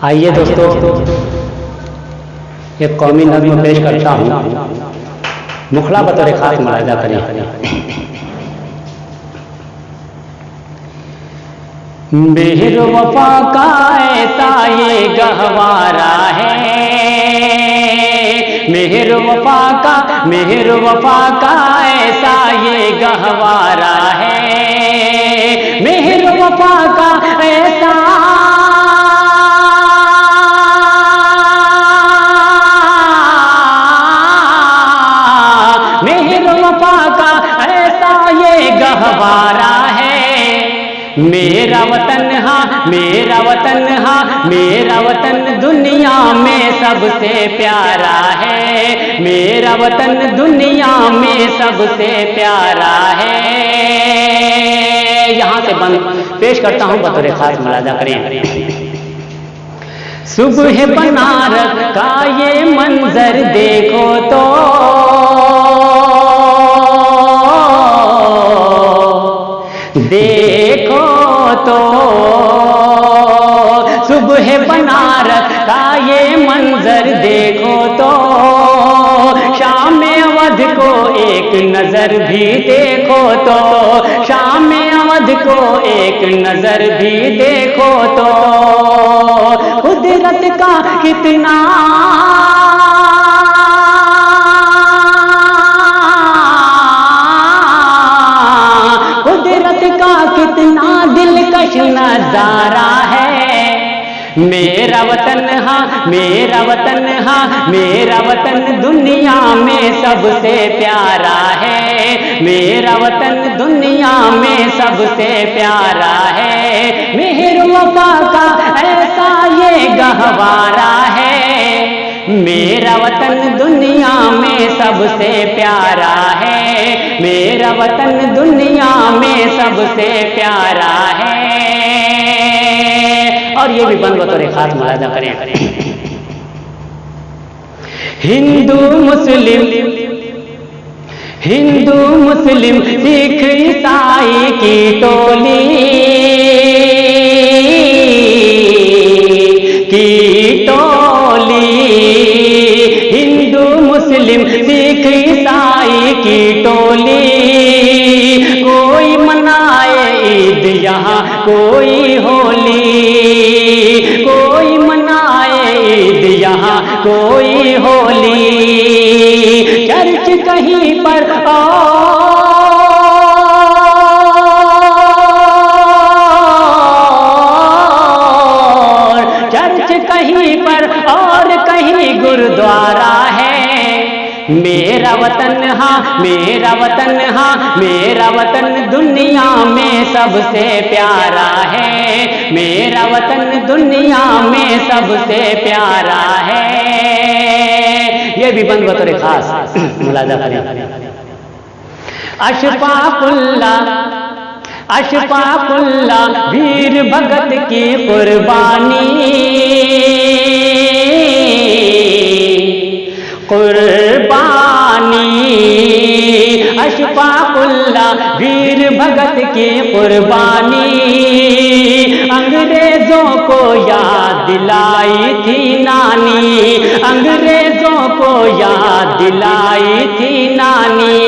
आइए दोस्तों, एक कौमी नज़्म पेश करता हूँ। मुखला बतौर खास मुलाहिजा करें। मेहर वफा का ऐसा ये गहवारा है, मेहर वफा का ऐसा ये गहवारा है, मेहर वफा का ऐसा गहवारा है। मेरा वतन हाँ, मेरा वतन हाँ, मेरा वतन दुनिया में सबसे प्यारा है, मेरा वतन दुनिया में सबसे प्यारा है। यहाँ से बंद पेश करता हूँ, बतौर खास मुलाहिजा करें। सुबह बनारस का ये मंजर देखो तो, देखो तो सुबह बनारस का ये मंजर देखो तो, शाम अवध को एक नजर भी देखो तो, शाम अवध को एक नजर भी देखो तो, कुदरत का कितना दिलकश नजारा है। मेरा वतन हाँ, मेरा वतन हाँ, मेरा वतन दुनिया में सबसे प्यारा है, मेरा वतन दुनिया में सबसे प्यारा है। मेहर वफा का ऐसा ये गहवारा है, मेरा वतन दुनिया में सबसे प्यारा है, मेरा वतन दुनिया में सबसे प्यारा है। और ये भी बंद बतौर खास मुलाहिजा करें। हिंदू मुस्लिम, हिंदू मुस्लिम सिख ईसाई की टोली, की टोली, हिंदू मुस्लिम सिख ईसाई की टोली, कोई मनाए ईद यहाँ कोई होली, कोई मनाए ईद यहाँ कोई होली, चर्च कहीं पर और चर्च कहीं पर और कहीं गुरुद्वारा है। मेरा वतन हाँ, मेरा वतन हाँ, मेरा वतन दुनिया में सबसे प्यारा है, मेरा वतन दुनिया में सबसे प्यारा है। ये भी बंद बतौर खास मुलाहिजा करें। अशफाकुल्लाह, अशफाकुल्लाह वीर भगत की कुर्बानी, कुर्बानी, अशफाकुल्लाह वीर भगत की कुर्बानी, अंग्रेजों को याद दिलाई थी नानी, अंग्रेजों को याद दिलाई थी नानी,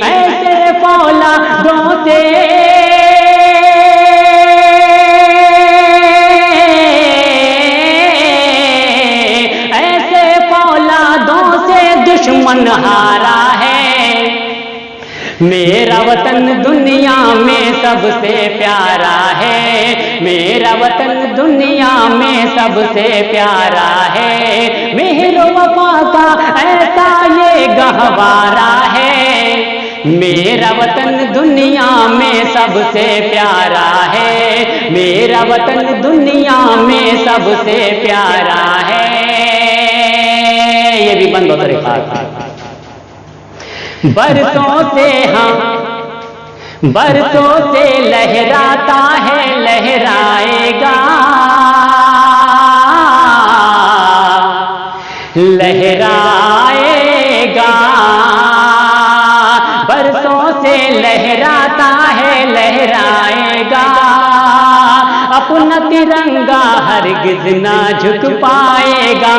ऐसे फौलादों से दुश्मन हारा है। मेरा वतन दुनिया में सबसे प्यारा है, मेरा वतन दुनिया में सबसे प्यारा है। मेहर वफा का ऐसा ये गहवारा है, मेरा वतन दुनिया में सबसे प्यारा है, मेरा वतन दुनिया में सबसे प्यारा है। ये भी बंद बतौर खास। बरसों से हाँ, बरसों से लहराता है, लहराएगा, लहराएगा, बरसों से लहराता है, लहराएगा, अपना तिरंगा हरगिज ना झुक पाएगा,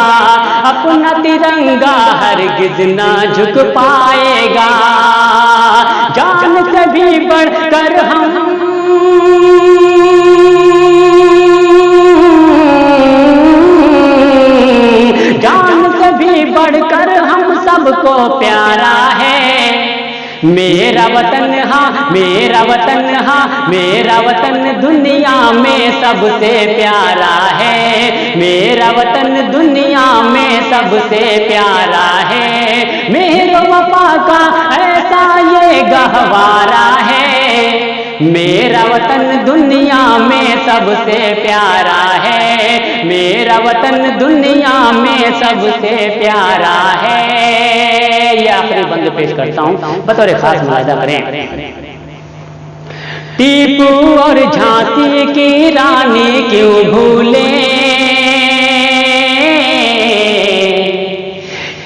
अपना तिरंगा हरगिज ना झुक पाएगा। जान से भी बढ़कर हम बढ़कर हम सबको प्यारा है मेरा वतन, हाँ मेरा वतन, हाँ मेरा वतन दुनिया में सबसे प्यारा है। मेरा वतन दुनिया में सबसे प्यारा है। मेरे वफा का ऐसा ये गहवारा है। मेरा वतन दुनिया में सबसे प्यारा है। मेरा वतन दुनिया में सबसे प्यारा है। ये आखिरी बंद पेश करता हूं, बतौर खास मुलाहिजा करें। टीपू और झांसी की रानी क्यों भूले,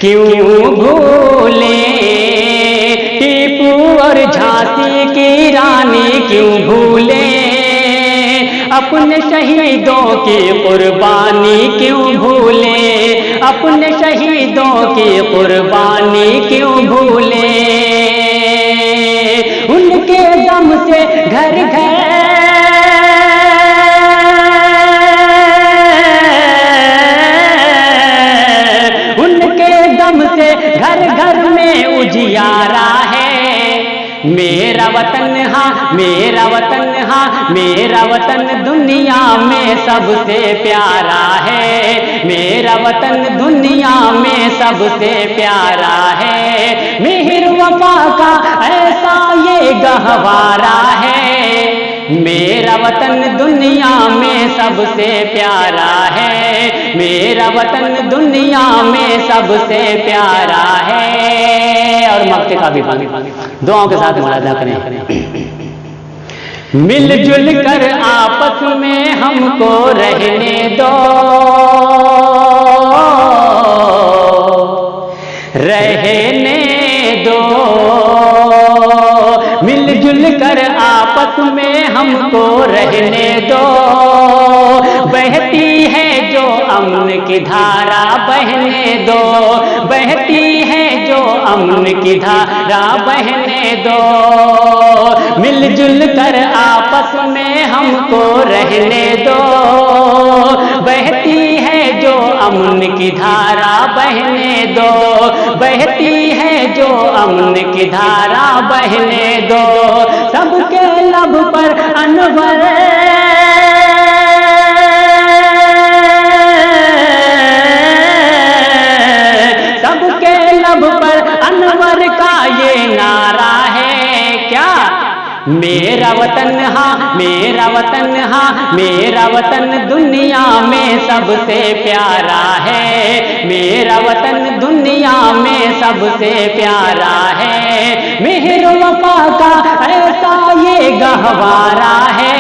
क्यों भूले, टीपू और झांसी की रानी क्यों भूले, अपने शहीदों की कुर्बानी क्यों भूले, अपने शहीदों की कुर्बानी क्यों भूले। उनके दम से घर घर, उनके दम से घर घर में उजियारा है। मेरा वतन, हाँ मेरा वतन, हाँ मेरा वतन दुनिया में सबसे प्यारा है। मेरा वतन दुनिया में सबसे प्यारा है। मेहर वफा का ऐसा ये गहवारा है। मेरा वतन दुनिया में सबसे प्यारा है। मेरा वतन दुनिया में सबसे प्यारा है। और मक्ते का भी दुआओं के साथ मुलाहिजा करें। मिलजुल कर आपस में हमको रहने दो, रहने दो, मिलजुल कर आपस में हमको रहने दो। बहती है जो अमन की धारा बहने दो, बहती है जो अमन की धारा बहने दो। मिलजुल कर आपस में हमको रहने दो। बहती है जो अमन की धारा बहने दो, बहती है जो अमन की धारा बहने दो। सबके लब पर अनवर, सबके लब पर अनवर का ये नारा है क्या, मेरा वतन, हाँ मेरा वतन, हाँ मेरा वतन दुनिया में सबसे प्यारा है। मेरा वतन दुनिया में सबसे प्यारा है। मेहर वफा का ऐसा ये गहवारा है।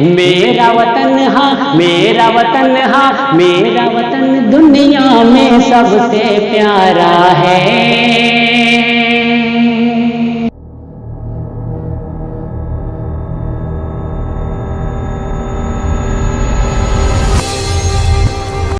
मेरा वतन, हाँ मेरा वतन, हाँ मेरा वतन दुनिया में सबसे प्यारा है।